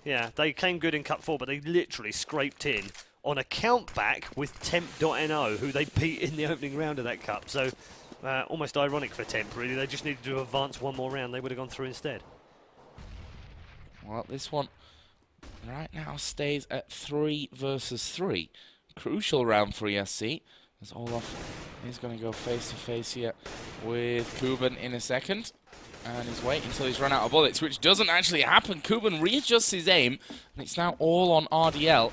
yeah, they came good in Cup 4, but they literally scraped in on a count-back with Temp.no, who they beat in the opening round of that Cup. So, almost ironic for Temp, really. They just needed to advance 1 more round. They would have gone through instead. Well, this one right now stays at 3 versus 3. Crucial round for ESC. As Olaf is going to go face-to-face here with Kuban in a second. And he's waiting until he's run out of bullets, which doesn't actually happen. Kuban readjusts his aim, and it's now all on RDL.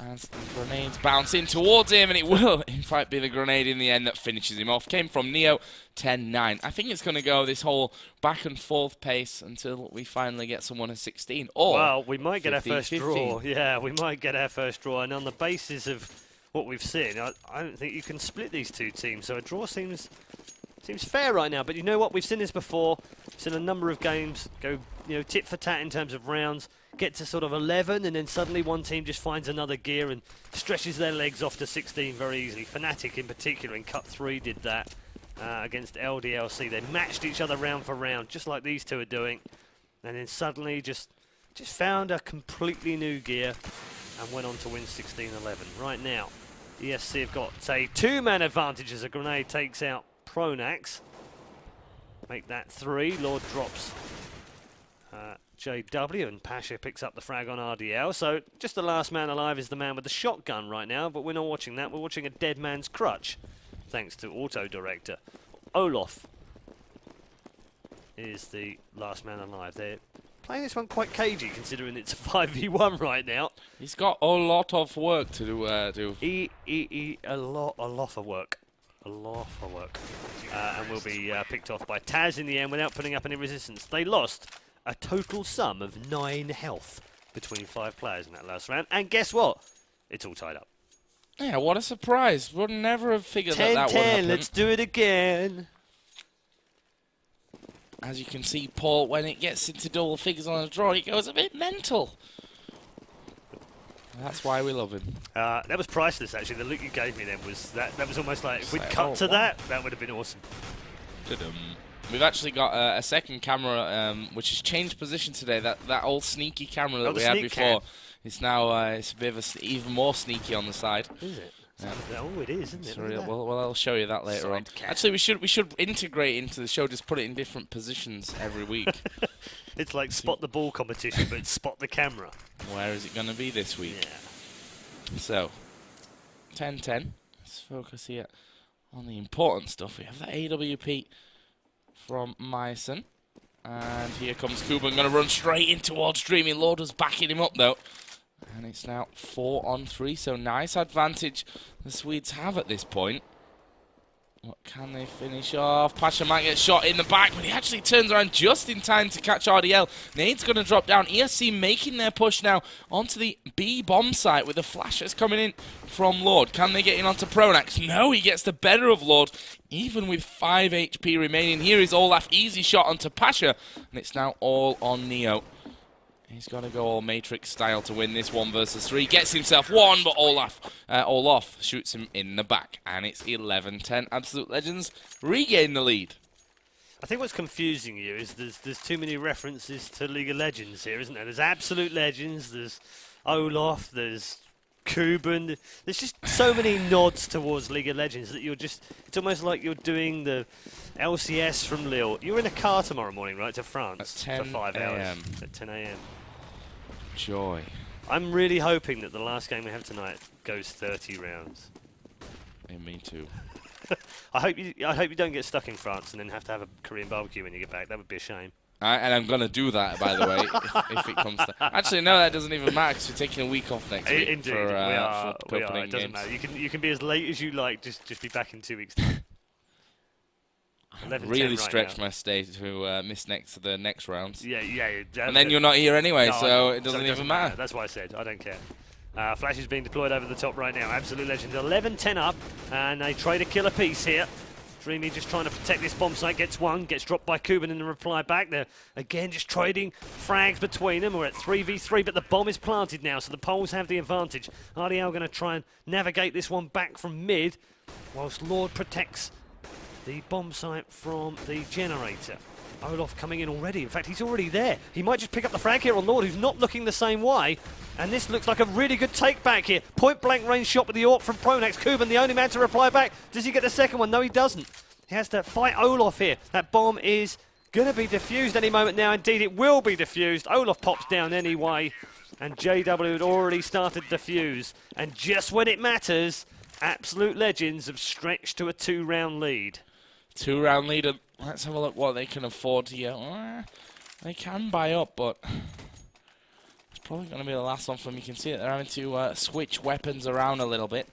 As the grenades bounce in towards him, and it will, in fact, be the grenade in the end that finishes him off. Came from Neo, 10-9. I think it's going to go this whole back-and-forth pace until we finally get someone at 16. Or well, we might get 15, our first 15. draw. Yeah, we might get our first draw. And on the basis of what we've seen, I don't think you can split these 2 teams. So a draw seems fair right now. But you know what? We've seen this before. We've seen a number of games go tit for tat in terms of rounds, get to sort of 11, and then suddenly one team just finds another gear and stretches their legs off to 16 very easily. Fnatic in particular in Cut 3 did that against LDLC. They matched each other round for round, just like these two are doing, and then suddenly just found a completely new gear and went on to win 16-11. Right now, ESC have got a 2-man advantage as a grenade takes out Pronax. Make that 3. Lord drops JW, and Pasha picks up the frag on RDL. So just the last man alive is the man with the shotgun right now, but we're not watching that. We're watching a dead man's crutch, thanks to Auto Director. Olaf is the last man alive. They're playing this one quite cagey, considering it's a 5v1 right now. He's got a lot of work to do. A lot of work. A lot of work. And will be picked off by Taz in the end without putting up any resistance. They lost a total sum of 9 health between 5 players in that last round. And guess what? It's all tied up. Yeah, what a surprise. Would never have figured that would happen. 10-10, let's do it again. As you can see, Paul, when it gets into double figures on a draw, he goes a bit mental. That's why we love him. That was priceless, actually. The look you gave me then was that was almost like, if we'd cut to that would have been awesome. We've actually got a second camera, which has changed position today. That old sneaky camera that we had before, it's now it's a bit of even more sneaky on the side. Is it? Yeah. Oh, it is, isn't it? Sorry, well, I'll show you that later on. Actually, we should integrate into the show. Just put it in different positions every week. It's like spot the ball competition, but spot the camera. Where is it going to be this week? Yeah. So, 10-10. Let's focus here on the important stuff. We have the AWP from Myson. And here comes Kuban, going to run straight in towards Dreamy. Lord was backing him up, though. And it's now 4-on-3, so nice advantage the Swedes have at this point. What can they finish off? Pasha might get shot in the back, but he actually turns around just in time to catch RDL. Nade's going to drop down. ESC making their push now onto the B bomb site with the flashes coming in from Lord. Can they get in onto Pronax? No, he gets the better of Lord, even with 5 HP remaining. Here is Olaf, easy shot onto Pasha, and it's now all on Neo. He's got to go all Matrix style to win this 1 versus 3. Gets himself 1, but Olaf shoots him in the back. And it's 11-10. Absolute Legends regain the lead. I think what's confusing you is there's too many references to League of Legends here, isn't there? There's Absolute Legends, there's Olaf, there's Kuban. There's just so many nods towards League of Legends that it's almost like you're doing the LCS from Lille. You're in a car tomorrow morning, right, to France for 5 hours. At 10 a.m. Joy. I'm really hoping that the last game we have tonight goes 30 rounds. Yeah, me too. I hope you don't get stuck in France and then have to have a Korean barbecue when you get back. That would be a shame. And I'm going to do that, by the way, if it comes to... Actually, no, that doesn't even matter, because we're taking a week off next week. Indeed, for we are. It doesn't matter. You can be as late as you like. Just be back in 2 weeks' time. Really stretched my stay to miss the next rounds. Yeah. And then you're not here anyway, so it doesn't even matter. That's why I said I don't care. Flash is being deployed over the top right now. Absolute Legend 11-10 up, and they try to kill a piece here. Dreamy just trying to protect this bomb site, gets one, gets dropped by Kuban in the reply back. They're again just trading frags between them. We're at 3v3, but the bomb is planted now, so the Poles have the advantage. RDL going to try and navigate this one back from mid, whilst Lord protects the bomb site from the generator. Olaf coming in already. In fact, he's already there. He might just pick up the frag here on Lord, who's not looking the same way. And this looks like a really good take back here. Point blank range shot with the AWP from Pronax. Kuban, the only man to reply back. Does he get the second one? No, he doesn't. He has to fight Olaf here. That bomb is going to be defused any moment now. Indeed, it will be defused. Olaf pops down anyway. And JW had already started to defuse. And just when it matters, Absolute Legends have stretched to a 2-round lead. 2-round lead, and let's have a look what they can afford to get. They can buy up, but it's probably going to be the last one for them. You can see that they're having to switch weapons around a little bit.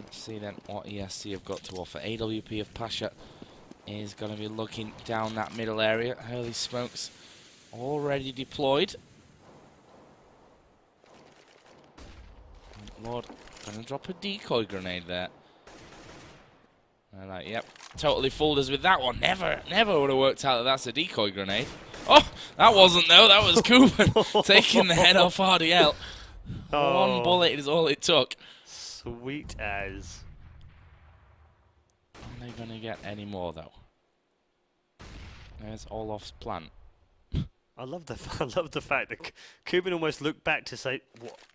Let's see then what ESC have got to offer. AWP of Pasha is going to be looking down that middle area. Hurley smokes already deployed. Lord, going to drop a decoy grenade there. And like, yep, totally fooled us with that one. Never would have worked out that that's a decoy grenade. Oh, that wasn't though. That was Cooper taking the head off RDL. One bullet is all it took. Sweet as. Are they going to get any more though? There's Olaf's plant. I love the fact that Cuban almost looked back to say,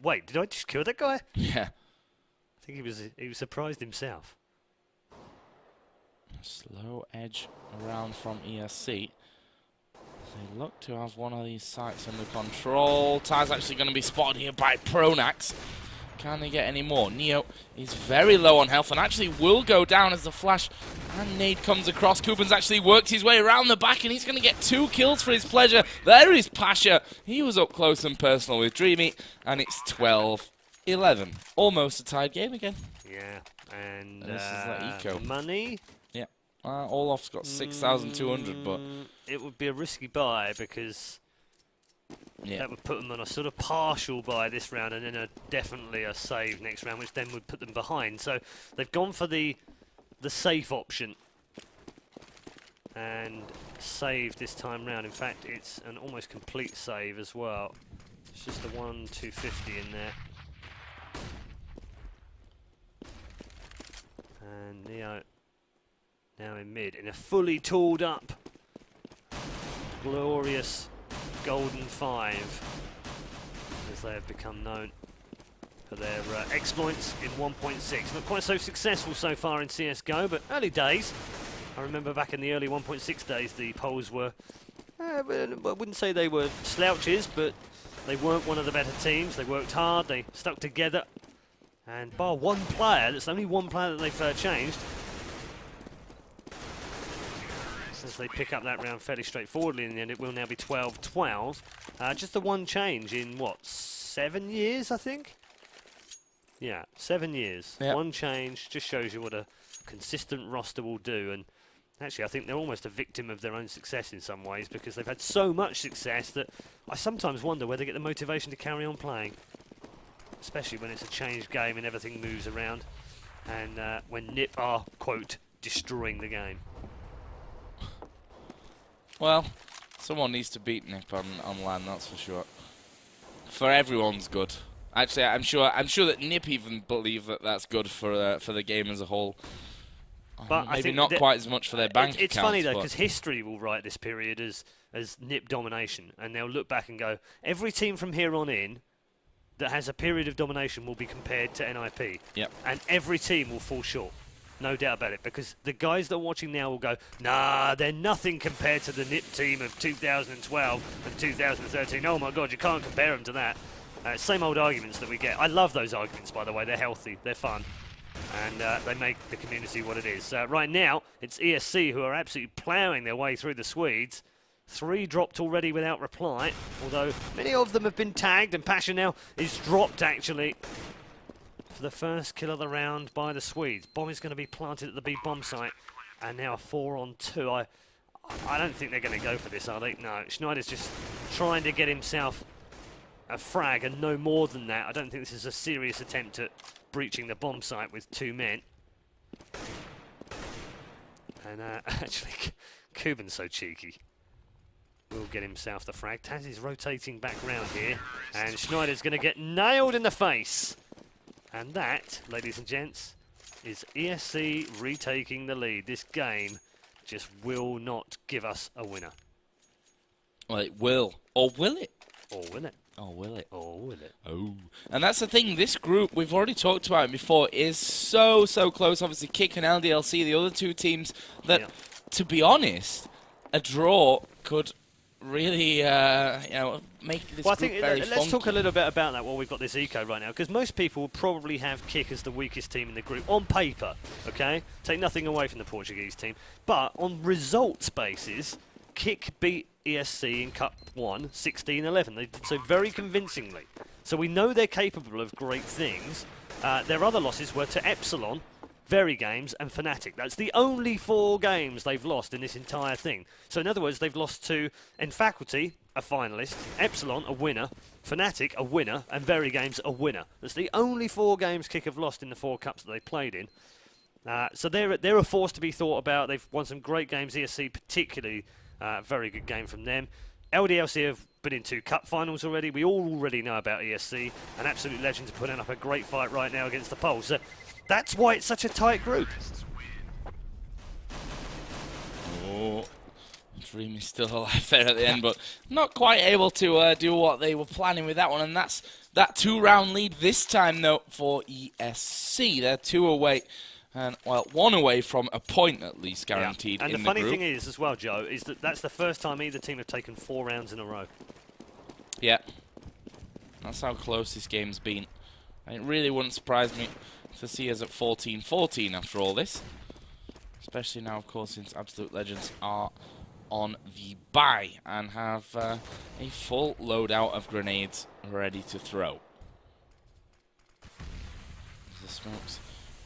"Wait, did I just kill that guy?" Yeah. I think he was surprised himself. Slow edge around from ESC. They look to have one of these sites under control. Ty's actually going to be spotted here by Pronax. Can they get any more? Neo is very low on health and actually will go down as the flash and nade comes across. Kuban's actually worked his way around the back and he's going to get 2 kills for his pleasure. There is Pasha. He was up close and personal with Dreamy and it's 12-11. Almost a tied game again. Yeah, and this is like eco. Money. Yeah, Olaf's got 6,200, but it would be a risky buy because that would put them on a sort of partial buy this round and then definitely a save next round, which then would put them behind. So they've gone for the safe option and save this time round. In fact, it's an almost complete save as well. It's just the 1-250 in there. And Neo now in mid in a fully tooled up, glorious Golden 5, as they have become known for their exploits in 1.6. Not quite so successful so far in CSGO, but early days. I remember back in the early 1.6 days, the polls were, I wouldn't say they were slouches, but they weren't one of the better teams. They worked hard, they stuck together, and bar one player, that's only one player that they've changed, as they pick up that round fairly straightforwardly in the end. It will now be 12-12. Just the one change in, what, 7 years, I think? Yeah, 7 years. Yep. One change just shows you what a consistent roster will do. And actually, I think they're almost a victim of their own success in some ways because they've had so much success that I sometimes wonder where they get the motivation to carry on playing. Especially when it's a changed game and everything moves around. And when NIP are, quote, destroying the game. Well, someone needs to beat Nip on land, that's for sure. For everyone's good. Actually, I'm sure that Nip even believe that that's good for the game as a whole. But maybe not quite as much for their bank accounts. It's funny though, because history will write this period as Nip domination, and they'll look back and go, every team from here on in that has a period of domination will be compared to NIP. Yep. And every team will fall short. No doubt about it, because the guys that are watching now will go, nah, they're nothing compared to the NIP team of 2012 and 2013. Oh my God, you can't compare them to that. Same old arguments that we get. I love those arguments, by the way. They're healthy, they're fun, and they make the community what it is. Right now, it's ESC who are absolutely ploughing their way through the Swedes. 3 dropped already without reply, although many of them have been tagged, and Pasha now is dropped, actually, for the first kill of the round by the Swedes. Bomb is going to be planted at the B bomb site, and now a 4-on-2. I don't think they're going to go for this, are they? No, Schneider's just trying to get himself a frag and no more than that. I don't think this is a serious attempt at breaching the bomb site with 2 men. And actually, Kuban's so cheeky. Will get himself the frag. Taz is rotating back round here, and Schneider's going to get nailed in the face. And that, ladies and gents, is ESC retaking the lead. This game just will not give us a winner. Well, it will. Or will it? Or will it? Or will it? Or will it? Oh. And that's the thing. This group, we've already talked about it before, is so close. Obviously, Kick and LDLC, the other 2 teams that, to be honest, a draw could really, make this group very funky. Let's talk a little bit about that while we've got this eco right now, because most people will probably have Kick as the weakest team in the group on paper, okay? Take nothing away from the Portuguese team. But on results basis, Kick beat ESC in Cup 1, 16-11. They did so very convincingly. So we know they're capable of great things. Their other losses were to Epsilon, Very Games and Fnatic. That's the only 4 games they've lost in this entire thing. So in other words, they've lost to Faculty, a finalist, Epsilon, a winner, Fnatic, a winner, and Very Games, a winner. That's the only 4 games Kick have lost in the 4 cups that they've played in. So they're a force to be thought about. They've won some great games. ESC particularly, very good game from them. LDLC have been in 2 cup finals already. We all already know about ESC, and Absolute Legends are putting up a great fight right now against the Poles. So that's why it's such a tight group. Oh, Dream is still alive there at the end, but not quite able to do what they were planning with that one, and that's that 2-round lead this time, though, for ESC. They're 2 away. And, well, 1 away from a point, at least, guaranteed in the group. And the funny thing is, as well, Joe, is that that's the first time either team have taken 4 rounds in a row. Yeah. That's how close this game's been. And it really wouldn't surprise me to see us at 14-14 after all this. Especially now, of course, since Absolute Legends are on the bye and have a full loadout of grenades ready to throw. The smokes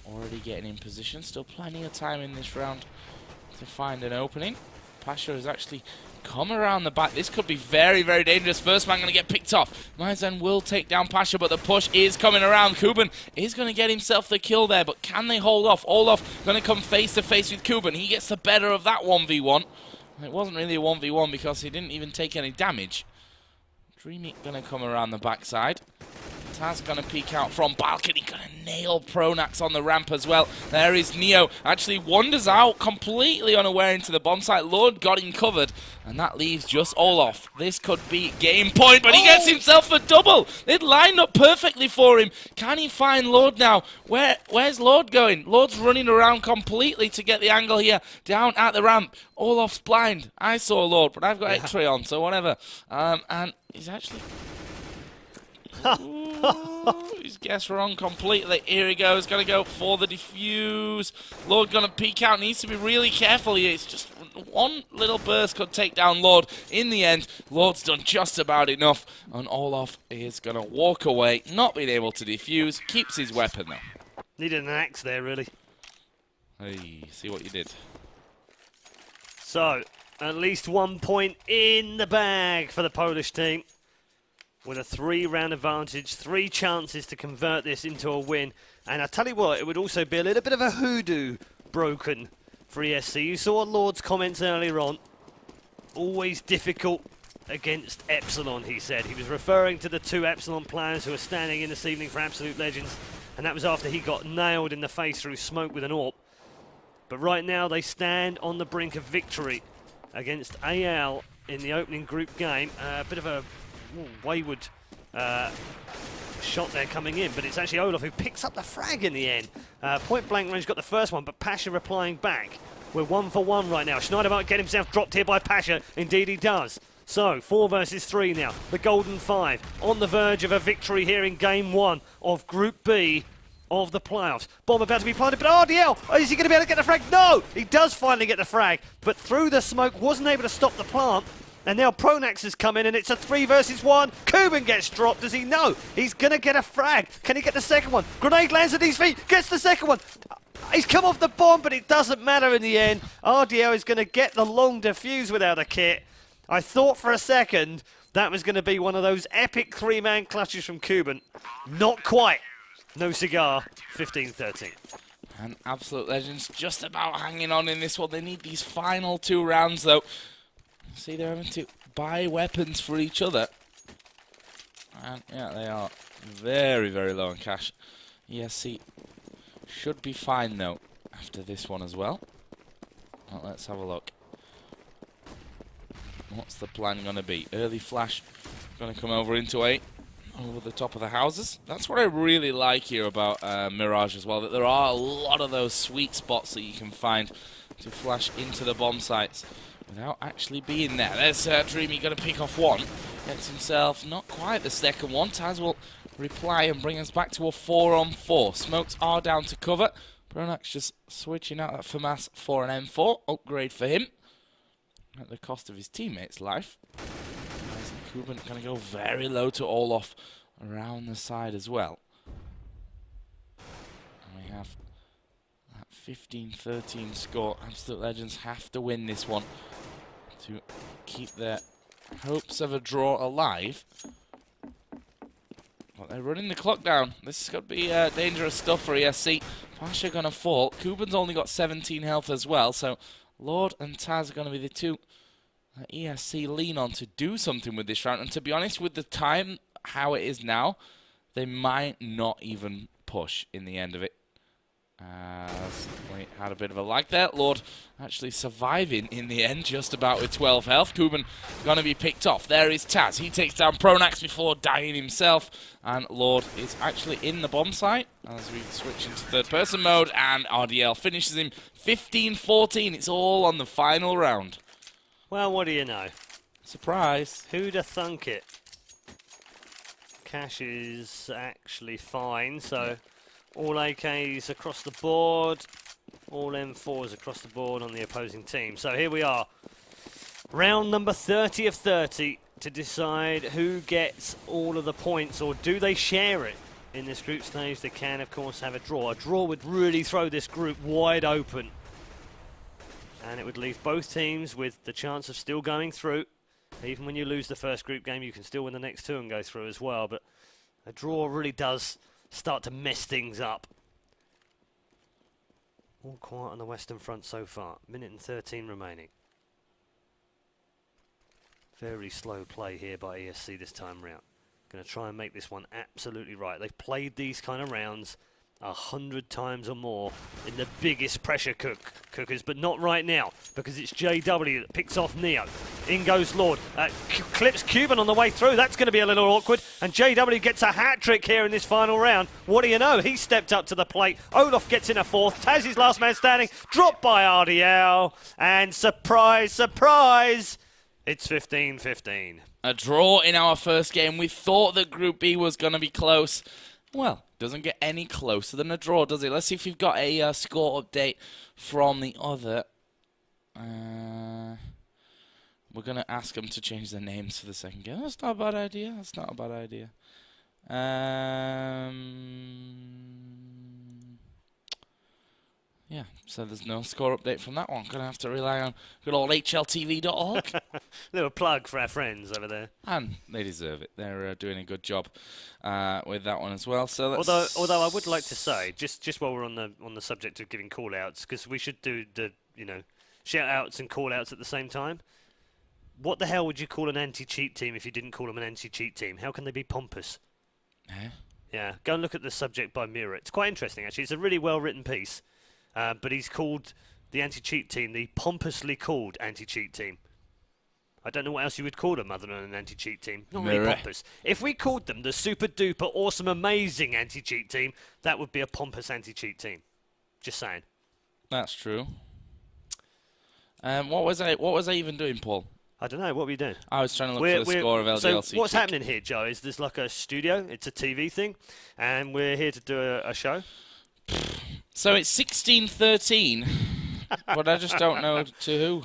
already getting in position. Still plenty of time in this round to find an opening. Pasha has actually come around the back. This could be very, very dangerous. First man going to get picked off. Maizen will take down Pasha, but the push is coming around. Kuban is going to get himself the kill there, but can they hold off? Olaf going to come face to face with Kuban. He gets the better of that 1v1. It wasn't really a 1v1 because he didn't even take any damage. Dreamy going to come around the backside. Taz going to peek out from balcony, going to nail Pronax on the ramp as well. There is Neo, actually wanders out completely unaware into the bomb site. Lord got him covered, and that leaves just Olaf. This could be game point, but he gets himself a double. It lined up perfectly for him. Can he find Lord now? Where's Lord going? Lord's running around completely to get the angle here, down at the ramp. Olaf's blind. I saw Lord, but I've got X-ray on, so whatever. And he's actually... He's guessed wrong completely. Here he goes, gonna go for the defuse. Lord gonna peek out, needs to be really careful here. It's just one little burst could take down Lord. In the end, Lord's done just about enough, and Olaf is gonna walk away, not being able to defuse. Keeps his weapon though. Needed an axe there, really. Hey, see what you did. So, at least 1 point in the bag for the Polish team. With a 3-round advantage, 3 chances to convert this into a win. And I tell you what, it would also be a little bit of a hoodoo broken for ESC. You saw Lord's comments earlier on. Always difficult against Epsilon, he said. He was referring to the 2 Epsilon players who are standing in this evening for Absolute Legends. And that was after he got nailed in the face through smoke with an AWP. But right now they stand on the brink of victory against AL in the opening group game. A bit of a wayward shot there coming in, but it's actually Olaf who picks up the frag in the end. Point blank range got the first one, but Pasha replying back. We're 1 for 1 right now. Schneider might get himself dropped here by Pasha. Indeed he does. So 4 versus 3 now. The Golden 5 on the verge of a victory here in game 1 of Group B of the playoffs. Bomb about to be planted, but RDL, is he going to be able to get the frag? No! He does finally get the frag, but through the smoke wasn't able to stop the plant. And now Pronax has come in, and it's a 3 versus 1. Kuban gets dropped. Does he know? He's going to get a frag. Can he get the second one? Grenade lands at his feet. Gets the second one. He's come off the bomb, but it doesn't matter in the end. RDL is going to get the long defuse without a kit. I thought for a second that was going to be one of those epic 3-man clutches from Kuban. Not quite. No cigar. 15-13. And Absolute Legends just about hanging on in this one. They need these final 2 rounds, though. See, they're having to buy weapons for each other. And, yeah, they are very, very low on cash. ESC should be fine, though, after this one as well. Well, let's have a look. What's the plan going to be? Early flash going to come over into A, over the top of the houses. That's what I really like here about Mirage as well, that there are a lot of those sweet spots that you can find to flash into the bomb sites without actually being there. There's Dreamy going to pick off 1. Gets himself not quite the second one. Taz will reply and bring us back to a 4-on-4. Smokes are down to cover. Pronax just switching out that FAMAS for an M4. Upgrade for him at the cost of his teammate's life. Kuban going to go very low to Olaf around the side as well. And we have that 15-13 score. Absolute Legends have to win this one to keep their hopes of a draw alive. But they're running the clock down. This is going to be dangerous stuff for ESC. Pasha going to fall. Kuban's only got 17 health as well, so Lord and Taz are going to be the two ESC lean on to do something with this round. And to be honest, with the time, how it is now, they might not even push in the end of it. We had a bit of a lag there. Lord actually surviving in the end, just about with 12 health. Kuban going to be picked off. There is Taz. He takes down Pronax before dying himself. And Lord is actually in the bomb site as we switch into third-person mode. And RDL finishes him 15-14. It's all on the final round. Well, what do you know? Surprise. Who'd have thunk it? Cash is actually fine, so all AKs across the board, all M4s across the board on the opposing team. So here we are, round number 30 of 30 to decide who gets all of the points, or do they share it? In this group stage, they can, of course, have a draw. A draw would really throw this group wide open, and it would leave both teams with the chance of still going through. Even when you lose the first group game, you can still win the next two and go through as well. But a draw really does start to mess things up. All quiet on the Western Front so far. Minute and 13 remaining. Very slow play here by ESC this time round. Going to try and make this one absolutely right. They've played these kind of rounds 100 times or more in the biggest pressure cookers, but not right now, because it's JW that picks off Neo. In goes Lord, clips Cuban on the way through. That's going to be a little awkward, and JW gets a hat-trick here in this final round. What do you know? He stepped up to the plate. Olaf gets in a fourth. Taz is last man standing, dropped by RDL, and surprise, surprise, it's 15-15. A draw in our first game. We thought that Group B was going to be close. Well, doesn't get any closer than a draw, does it? Let's see if we've got a score update from the other. We're going to ask them to change their names for the second game. That's not a bad idea. That's not a bad idea. Yeah, so there's no score update from that one. Going to have to rely on good old HLTV.org. Little plug for our friends over there. And they deserve it. They're doing a good job with that one as well. So although I would like to say, just while we're on the subject of giving call-outs, because we should do the shout-outs and call-outs at the same time. What the hell would you call an anti-cheat team if you didn't call them an anti-cheat team? How can they be pompous? Yeah, go and look at the subject by Mira. It's quite interesting, actually. It's a really well-written piece. But he's called the anti-cheat team the pompously called anti-cheat team. I don't know what else you would call them other than an anti-cheat team. Not really pompous. If we called them the super-duper awesome amazing anti-cheat team, that would be a pompous anti-cheat team. Just saying. That's true. What was I even doing, Paul? I don't know. What were you doing? I was trying to look for the score of LDLC. So what's happening here, Joe, is there's like a studio. It's a TV thing. And we're here to do a show. So it's 16-13, but I just don't know to who.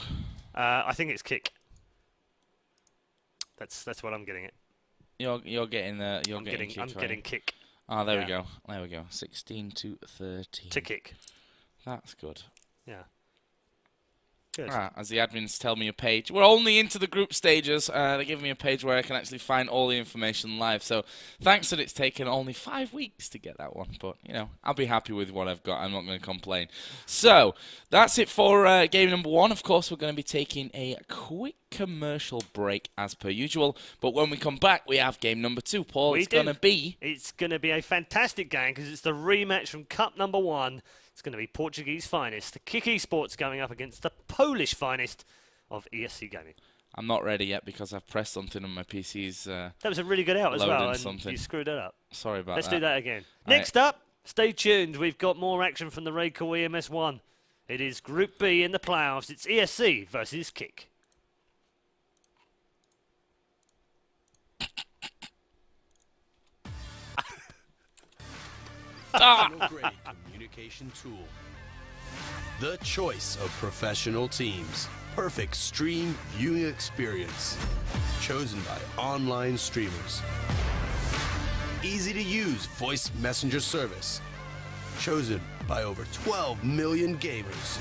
I think it's Kick. That's what I'm getting at. You're getting I'm getting Kick. Oh, there we go. There we go. 16-13. To Kick. That's good. Yeah. Good. As the admins tell me a page. We're only into the group stages. They give me a page where I can actually find all the information live. So thanks that it's taken only 5 weeks to get that one. But, I'll be happy with what I've got. I'm not going to complain. So that's it for game number 1. Of course, we're going to be taking a quick commercial break as per usual. But when we come back, we have game number 2. Paul, it's going to be a fantastic game because it's the rematch from Cup number 1. It's going to be Portuguese finest, the Kick Esports going up against the Polish finest of ESC Gaming. I'm not ready yet because I've pressed something on my PC's. That was a really good out as well, and something. You screwed it up. Sorry about that. Let's do that again. Next up, stay tuned. We've got more action from the RaidCall EMS 1. It is Group B in the playoffs. It's ESC versus Kick. Grade communication tool. The choice of professional teams. Perfect stream viewing experience. Chosen by online streamers. Easy to use voice messenger service. Chosen by over 12 million gamers.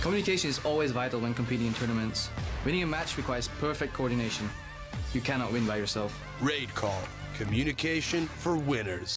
Communication is always vital when competing in tournaments. Winning a match requires perfect coordination. You cannot win by yourself. RaidCall. Communication for winners.